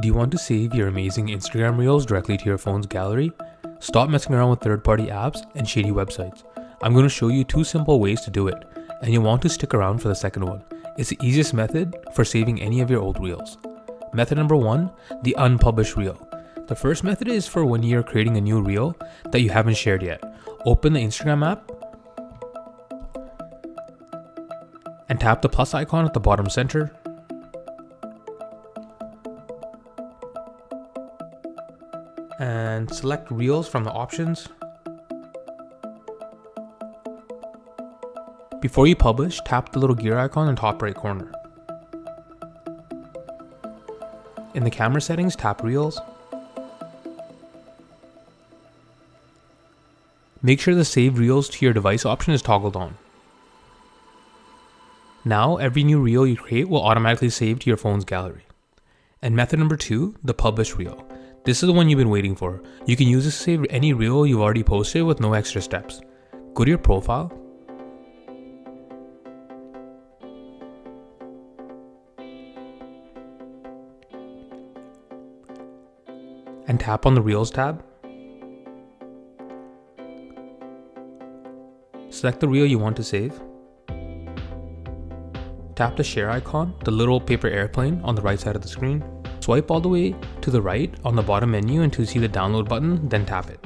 Do you want to save your amazing Instagram reels directly to your phone's gallery? Stop messing around with third-party apps and shady websites. I'm going to show you 2 simple ways to do it, and you'll want to stick around for the second one. It's the easiest method for saving any of your old reels. Method number 1, the unpublished reel. The first method is for when you're creating a new reel that you haven't shared yet. Open the Instagram app and tap the plus icon at the bottom center. And select Reels from the options. Before you publish, tap the little gear icon in the top right corner. In the camera settings, tap Reels. Make sure the Save Reels to your device option is toggled on. Now, every new reel you create will automatically save to your phone's gallery. And method number 2, the publish reel. This is the one you've been waiting for. You can use this to save any reel you've already posted with no extra steps. Go to your profile. And tap on the Reels tab. Select the reel you want to save. Tap the share icon, the little paper airplane on the right side of the screen. Swipe all the way to the right on the bottom menu until you see the download button, then tap it.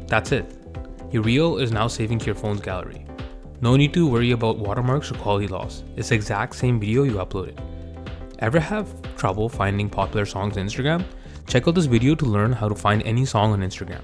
That's it. Your reel is now saving to your phone's gallery. No need to worry about watermarks or quality loss. It's the exact same video you uploaded. Ever have trouble finding popular songs on Instagram? Check out this video to learn how to find any song on Instagram.